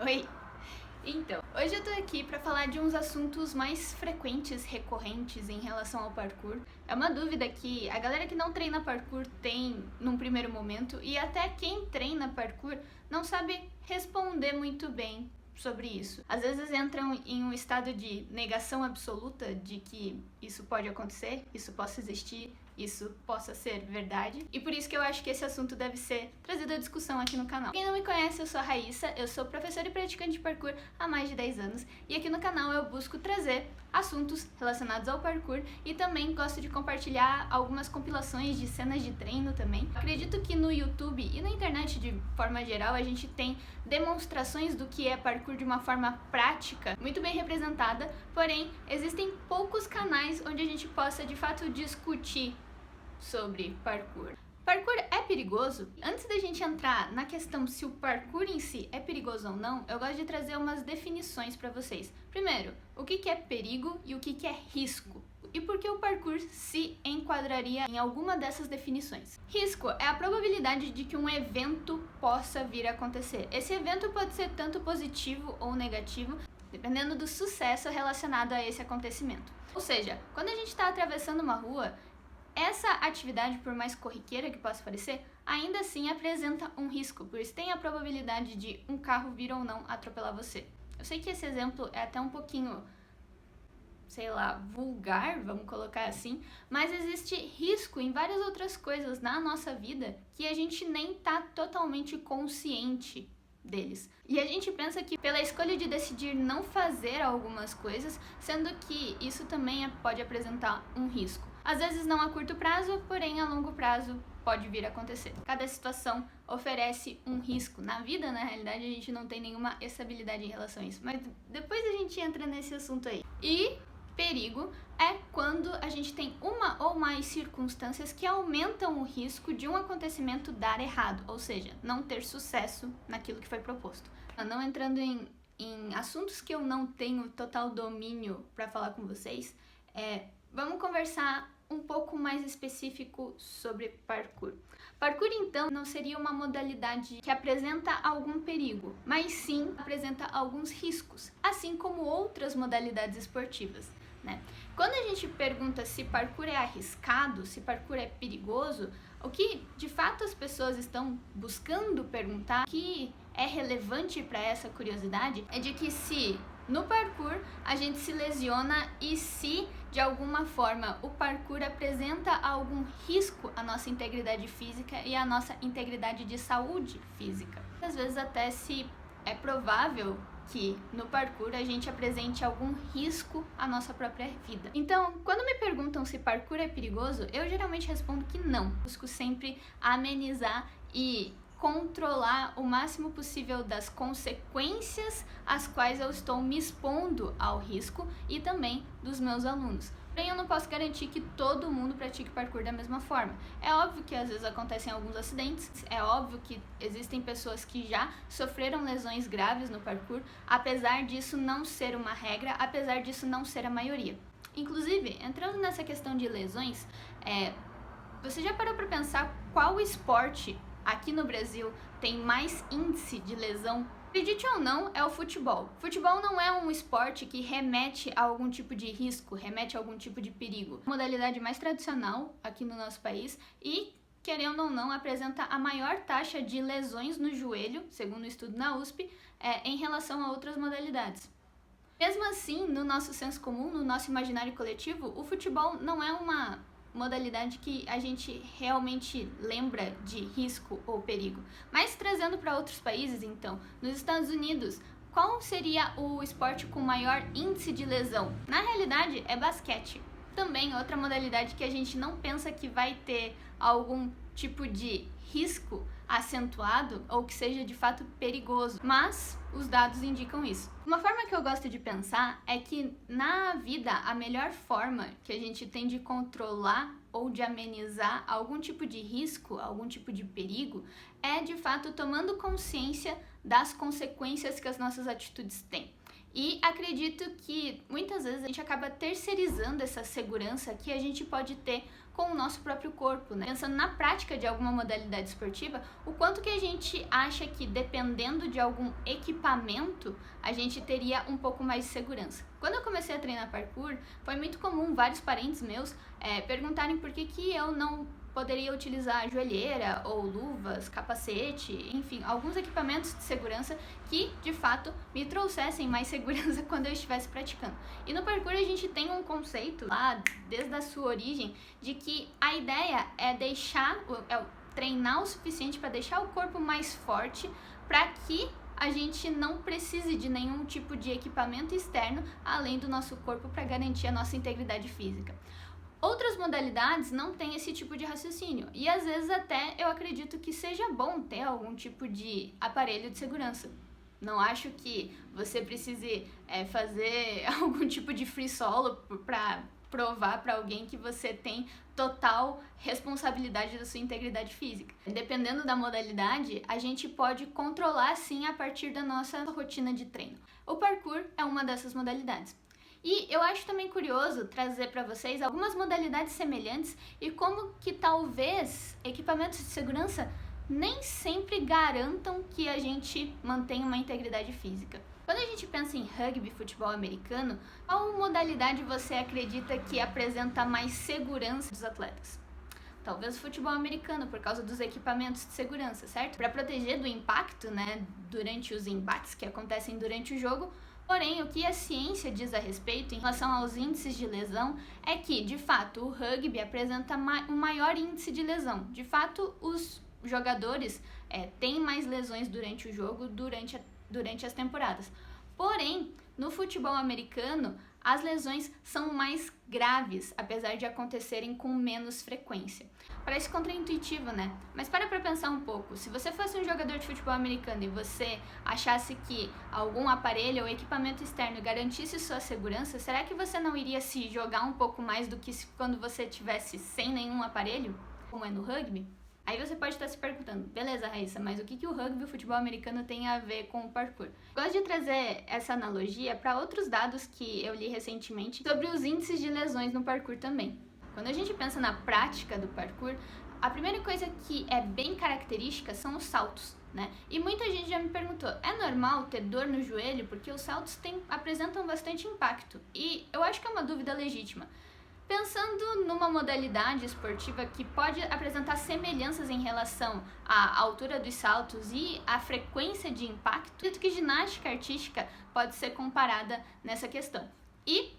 Oi! Então, hoje eu tô aqui pra falar de uns assuntos mais frequentes, recorrentes em relação ao parkour. É uma dúvida que a galera que não treina parkour tem num primeiro momento e até quem treina parkour não sabe responder muito bem sobre isso. Às vezes entram em um estado de negação absoluta de que isso pode acontecer, isso possa existir, isso possa ser verdade. E por isso que eu acho que esse assunto deve ser trazido à discussão aqui no canal. Quem não me conhece, eu sou a Raíssa, eu sou professora e praticante de parkour há mais de 10 anos. E aqui no canal eu busco trazer assuntos relacionados ao parkour e também gosto de compartilhar algumas compilações de cenas de treino também. Acredito que no YouTube e na internet de forma geral a gente tem demonstrações do que é parkour de uma forma prática, muito bem representada, porém existem poucos canais onde a gente possa de fato discutir sobre parkour. Parkour é perigoso? Antes da gente entrar na questão se o parkour em si é perigoso ou não, eu gosto de trazer umas definições para vocês. Primeiro, o que é perigo e o que é risco? E por que o parkour se enquadraria em alguma dessas definições? Risco é a probabilidade de que um evento possa vir a acontecer. Esse evento pode ser tanto positivo ou negativo, dependendo do sucesso relacionado a esse acontecimento. Ou seja, quando a gente está atravessando uma rua, essa atividade, por mais corriqueira que possa parecer, ainda assim apresenta um risco, pois tem a probabilidade de um carro vir ou não atropelar você. Eu sei que esse exemplo é até um pouquinho, sei lá, vulgar, vamos colocar assim, mas existe risco em várias outras coisas na nossa vida que a gente nem tá totalmente consciente deles. E a gente pensa que pela escolha de decidir não fazer algumas coisas, sendo que isso também pode apresentar um risco. Às vezes não a curto prazo, porém a longo prazo pode vir a acontecer. Cada situação oferece um risco. Na vida, na realidade, a gente não tem nenhuma estabilidade em relação a isso, mas depois a gente entra nesse assunto aí. E perigo é quando a gente tem uma ou mais circunstâncias que aumentam o risco de um acontecimento dar errado, ou seja, não ter sucesso naquilo que foi proposto. Não entrando em assuntos que eu não tenho total domínio para falar com vocês, vamos conversar um pouco mais específico sobre parkour. Parkour, então, não seria uma modalidade que apresenta algum perigo, mas sim apresenta alguns riscos, assim como outras modalidades esportivas, né? Quando a gente pergunta se parkour é arriscado, se parkour é perigoso, o que de fato as pessoas estão buscando perguntar, que é relevante para essa curiosidade, é de que se no parkour a gente se lesiona e se de alguma forma o parkour apresenta algum risco à nossa integridade física e à nossa integridade de saúde física. Às vezes até se é provável que no parkour a gente apresente algum risco à nossa própria vida. Então, quando me perguntam se parkour é perigoso, eu geralmente respondo que não. Busco sempre amenizar e controlar o máximo possível das consequências às quais eu estou me expondo ao risco e também dos meus alunos. Porém, eu não posso garantir que todo mundo pratique parkour da mesma forma. É óbvio que às vezes acontecem alguns acidentes, é óbvio que existem pessoas que já sofreram lesões graves no parkour, apesar disso não ser uma regra, apesar disso não ser a maioria. Inclusive, entrando nessa questão de lesões, você já parou para pensar qual esporte aqui no Brasil tem mais índice de lesão? Acredite ou não, é o futebol. Futebol não é um esporte que remete a algum tipo de risco, remete a algum tipo de perigo. A modalidade mais tradicional aqui no nosso país e, querendo ou não, apresenta a maior taxa de lesões no joelho, segundo um estudo na USP, em relação a outras modalidades. Mesmo assim, no nosso senso comum, no nosso imaginário coletivo, o futebol não é uma modalidade que a gente realmente lembra de risco ou perigo. Mas trazendo para outros países, então, nos Estados Unidos, qual seria o esporte com maior índice de lesão? Na realidade, é basquete. Também outra modalidade que a gente não pensa que vai ter algum tipo de risco acentuado ou que seja de fato perigoso, mas os dados indicam isso. Uma forma que eu gosto de pensar é que na vida a melhor forma que a gente tem de controlar ou de amenizar algum tipo de risco, algum tipo de perigo, é de fato tomando consciência das consequências que as nossas atitudes têm. E acredito que muitas vezes a gente acaba terceirizando essa segurança que a gente pode ter com o nosso próprio corpo, né? Pensando na prática de alguma modalidade esportiva, o quanto que a gente acha que dependendo de algum equipamento, a gente teria um pouco mais de segurança. Quando eu comecei a treinar parkour, foi muito comum vários parentes meus perguntarem por que eu não poderia utilizar joelheira ou luvas, capacete, enfim, alguns equipamentos de segurança que, de fato, me trouxessem mais segurança quando eu estivesse praticando. E no parkour a gente tem um conceito lá, desde a sua origem, de que a ideia é treinar o suficiente para deixar o corpo mais forte para que a gente não precise de nenhum tipo de equipamento externo além do nosso corpo para garantir a nossa integridade física. Outras modalidades não têm esse tipo de raciocínio e às vezes até eu acredito que seja bom ter algum tipo de aparelho de segurança. Não acho que você precise fazer algum tipo de free solo para provar para alguém que você tem total responsabilidade da sua integridade física. Dependendo da modalidade, a gente pode controlar sim a partir da nossa rotina de treino. O parkour é uma dessas modalidades. E eu acho também curioso trazer para vocês algumas modalidades semelhantes e como que talvez equipamentos de segurança nem sempre garantam que a gente mantenha uma integridade física. Quando a gente pensa em rugby, futebol americano, qual modalidade você acredita que apresenta mais segurança dos atletas? Talvez o futebol americano, por causa dos equipamentos de segurança, certo? Para proteger do impacto, né, durante os embates que acontecem durante o jogo. Porém, o que a ciência diz a respeito em relação aos índices de lesão é que, de fato, o rugby apresenta um maior índice de lesão. De fato, os jogadores têm mais lesões durante o jogo, durante as temporadas. Porém, no futebol americano, as lesões são mais graves, apesar de acontecerem com menos frequência. Parece contraintuitivo, né? Mas para pensar um pouco. Se você fosse um jogador de futebol americano e você achasse que algum aparelho ou equipamento externo garantisse sua segurança, será que você não iria se jogar um pouco mais do que quando você estivesse sem nenhum aparelho, como é no rugby? Aí você pode estar se perguntando, beleza, Raíssa, mas o que o rugby e o futebol americano tem a ver com o parkour? Gosto de trazer essa analogia para outros dados que eu li recentemente sobre os índices de lesões no parkour também. Quando a gente pensa na prática do parkour, a primeira coisa que é bem característica são os saltos, né? E muita gente já me perguntou, é normal ter dor no joelho? Porque os saltos apresentam bastante impacto. E eu acho que é uma dúvida legítima. Pensando numa modalidade esportiva que pode apresentar semelhanças em relação à altura dos saltos e à frequência de impacto, acredito que ginástica artística pode ser comparada nessa questão. E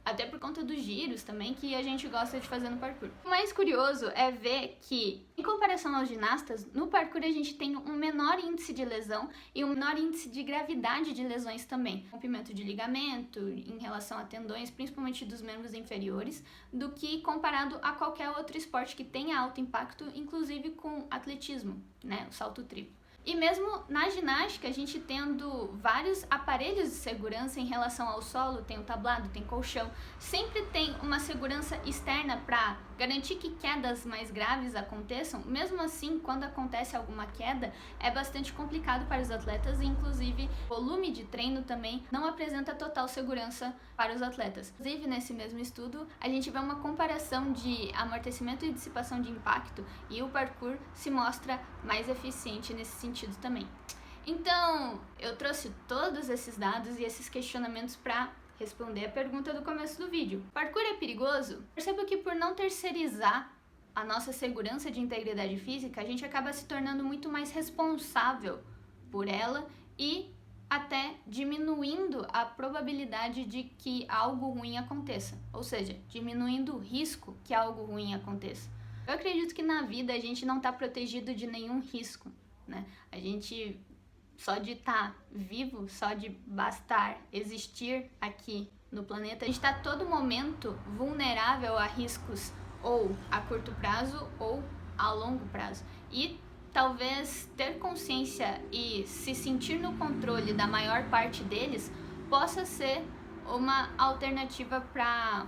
até por conta dos giros também que a gente gosta de fazer no parkour. O mais curioso é ver que, em comparação aos ginastas, no parkour a gente tem um menor índice de lesão e um menor índice de gravidade de lesões também. Rompimento de ligamento em relação a tendões, principalmente dos membros inferiores, do que comparado a qualquer outro esporte que tenha alto impacto, inclusive com atletismo, né, o salto triplo. E mesmo na ginástica, a gente tendo vários aparelhos de segurança em relação ao solo, tem o tablado, tem colchão, sempre tem uma segurança externa para garantir que quedas mais graves aconteçam. Mesmo assim, quando acontece alguma queda, é bastante complicado para os atletas e, inclusive, o volume de treino também não apresenta total segurança para os atletas. Inclusive, nesse mesmo estudo, a gente vê uma comparação de amortecimento e dissipação de impacto e o parkour se mostra mais eficiente nesse sentido também. Então, eu trouxe todos esses dados e esses questionamentos para responder a pergunta do começo do vídeo. Parkour é perigoso? Percebo que por não terceirizar a nossa segurança de integridade física, a gente acaba se tornando muito mais responsável por ela e até diminuindo a probabilidade de que algo ruim aconteça, ou seja, diminuindo o risco que algo ruim aconteça. Eu acredito que na vida a gente não está protegido de nenhum risco, né? A gente só de estar vivo, só de bastar existir aqui no planeta, a gente está a todo momento vulnerável a riscos ou a curto prazo ou a longo prazo. E talvez ter consciência e se sentir no controle da maior parte deles possa ser uma alternativa para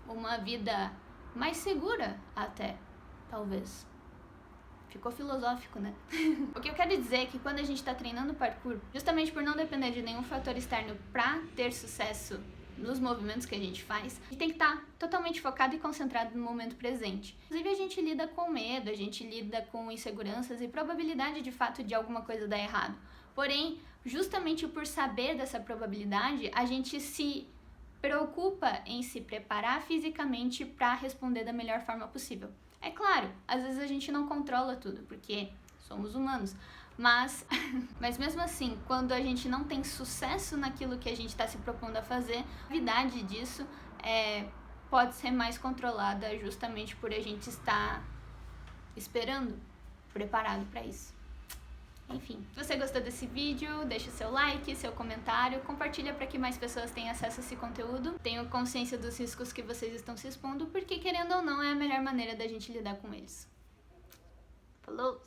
uma vida mais segura até, talvez. Ficou filosófico, né? O que eu quero dizer é que quando a gente está treinando parkour, justamente por não depender de nenhum fator externo para ter sucesso nos movimentos que a gente faz, a gente tem que estar totalmente focado e concentrado no momento presente. Inclusive, a gente lida com medo, a gente lida com inseguranças e probabilidade de fato de alguma coisa dar errado. Porém, justamente por saber dessa probabilidade, a gente se preocupa em se preparar fisicamente para responder da melhor forma possível. É claro, às vezes a gente não controla tudo, porque somos humanos, mas mesmo assim, quando a gente não tem sucesso naquilo que a gente está se propondo a fazer, a gravidade disso pode ser mais controlada justamente por a gente estar esperando, preparado para isso. Enfim, se você gostou desse vídeo, deixa seu like, seu comentário, compartilha para que mais pessoas tenham acesso a esse conteúdo, tenham consciência dos riscos que vocês estão se expondo, porque querendo ou não é a melhor maneira da gente lidar com eles. Falou!